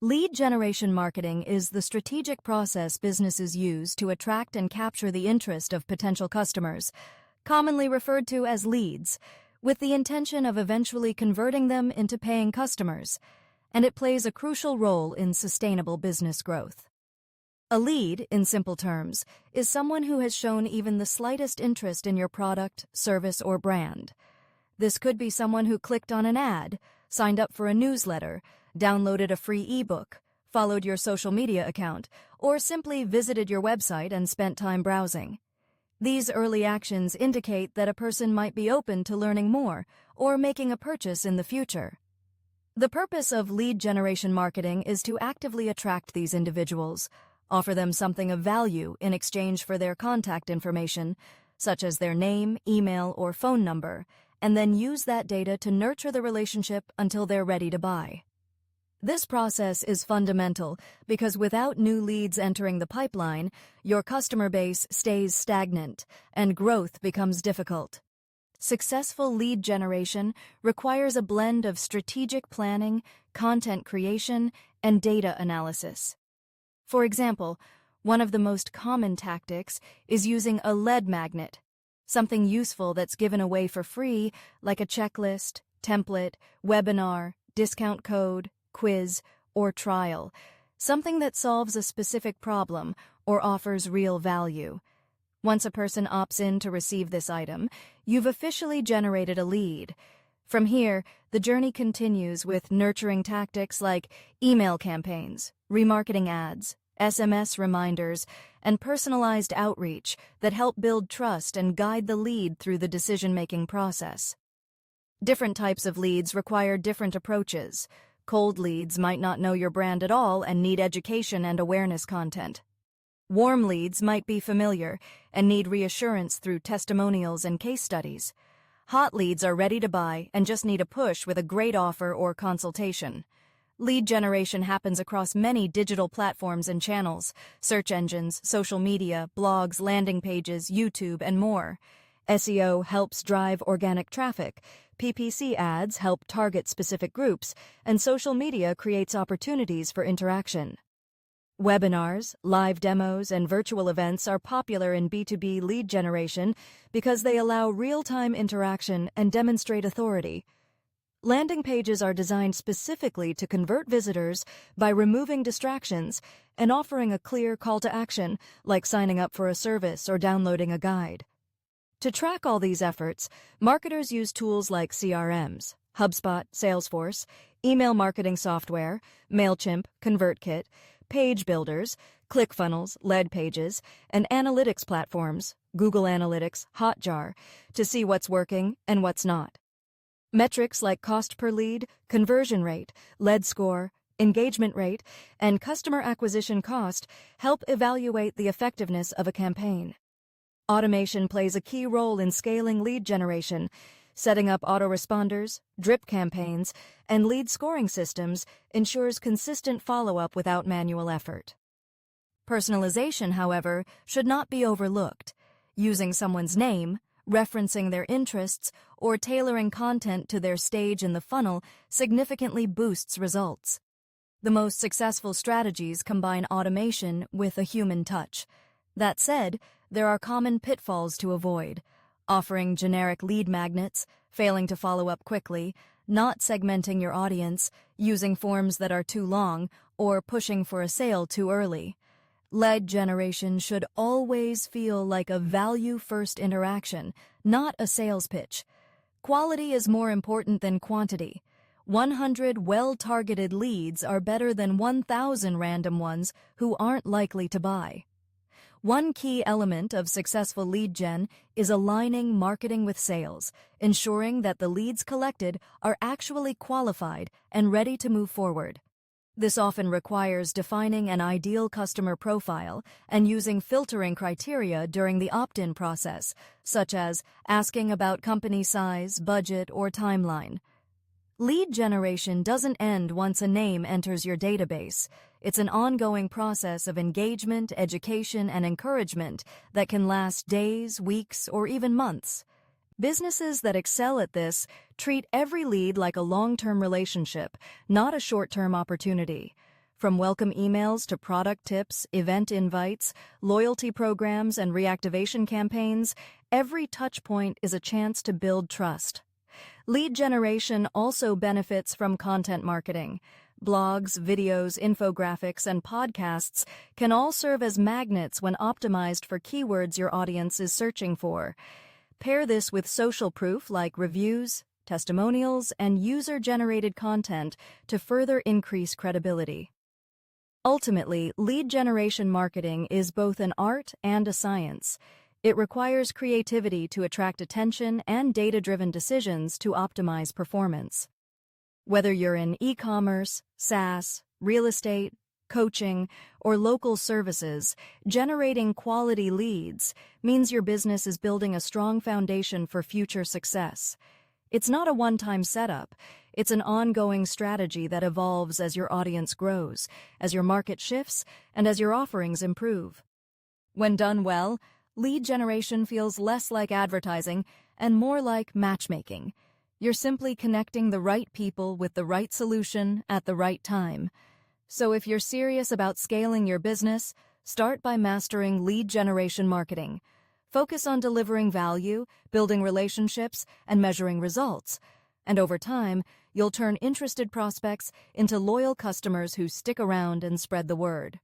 Lead generation marketing is the strategic process businesses use to attract and capture the interest of potential customers, commonly referred to as leads, with the intention of eventually converting them into paying customers, and it plays a crucial role in sustainable business growth. A lead, in simple terms, is someone who has shown even the slightest interest in your product, service, or brand. This could be someone who clicked on an ad, signed up for a newsletter, downloaded a free ebook, followed your social media account, or simply visited your website and spent time browsing. These early actions indicate that a person might be open to learning more or making a purchase in the future. The purpose of lead generation marketing is to actively attract these individuals, offer them something of value in exchange for their contact information, such as their name, email, or phone number, and then use that data to nurture the relationship until they're ready to buy. This process is fundamental because without new leads entering the pipeline, your customer base stays stagnant and growth becomes difficult. Successful lead generation requires a blend of strategic planning, content creation, and data analysis. For example, one of the most common tactics is using a lead magnet, something useful that's given away for free, like a checklist, template, webinar, discount code, quiz, or trial, something that solves a specific problem or offers real value. Once a person opts in to receive this item, you've officially generated a lead. From here, the journey continues with nurturing tactics like email campaigns, remarketing ads, SMS reminders, and personalized outreach that help build trust and guide the lead through the decision-making process. Different types of leads require different approaches. Cold leads might not know your brand at all and need education and awareness content. Warm leads might be familiar and need reassurance through testimonials and case studies. Hot leads are ready to buy and just need a push with a great offer or consultation. Lead generation happens across many digital platforms and channels: search engines, social media, blogs, landing pages, YouTube, and more. SEO helps drive organic traffic, PPC ads help target specific groups, and social media creates opportunities for interaction. Webinars, live demos, and virtual events are popular in B2B lead generation because they allow real-time interaction and demonstrate authority. Landing pages are designed specifically to convert visitors by removing distractions and offering a clear call to action, like signing up for a service or downloading a guide. To track all these efforts, marketers use tools like CRMs, HubSpot, Salesforce, email marketing software, MailChimp, ConvertKit, page builders, ClickFunnels, lead pages, and analytics platforms, Google Analytics, Hotjar, to see what's working and what's not. Metrics like cost per lead, conversion rate, lead score, engagement rate, and customer acquisition cost help evaluate the effectiveness of a campaign. Automation plays a key role in scaling lead generation. Setting up autoresponders, drip campaigns, and lead scoring systems ensures consistent follow-up without manual effort. Personalization, however, should not be overlooked. Using someone's name, referencing their interests, or tailoring content to their stage in the funnel significantly boosts results. The most successful strategies combine automation with a human touch. That said, there are common pitfalls to avoid: offering generic lead magnets, failing to follow up quickly, not segmenting your audience, using forms that are too long, or pushing for a sale too early. Lead generation should always feel like a value-first interaction, not a sales pitch. Quality is more important than quantity. 100 well-targeted leads are better than 1,000 random ones who aren't likely to buy. One key element of successful lead gen is aligning marketing with sales, ensuring that the leads collected are actually qualified and ready to move forward. This often requires defining an ideal customer profile and using filtering criteria during the opt-in process, such as asking about company size, budget, or timeline. Lead generation doesn't end once a name enters your database. It's an ongoing process of engagement, education, and encouragement that can last days, weeks, or even months. Businesses that excel at this treat every lead like a long-term relationship, not a short-term opportunity. From welcome emails to product tips, event invites, loyalty programs, and reactivation campaigns, every touchpoint is a chance to build trust. Lead generation also benefits from content marketing. Blogs, videos, infographics, and podcasts can all serve as magnets when optimized for keywords your audience is searching for. Pair this with social proof like reviews, testimonials, and user-generated content to further increase credibility. Ultimately, lead generation marketing is both an art and a science. It requires creativity to attract attention and data-driven decisions to optimize performance. Whether you're in e-commerce, SaaS, real estate, coaching, or local services, generating quality leads means your business is building a strong foundation for future success. It's not a one-time setup. It's an ongoing strategy that evolves as your audience grows, as your market shifts, and as your offerings improve. When done well, lead generation feels less like advertising and more like matchmaking. You're simply connecting the right people with the right solution at the right time. So if you're serious about scaling your business, start by mastering lead generation marketing. Focus on delivering value, building relationships, and measuring results. And over time, you'll turn interested prospects into loyal customers who stick around and spread the word.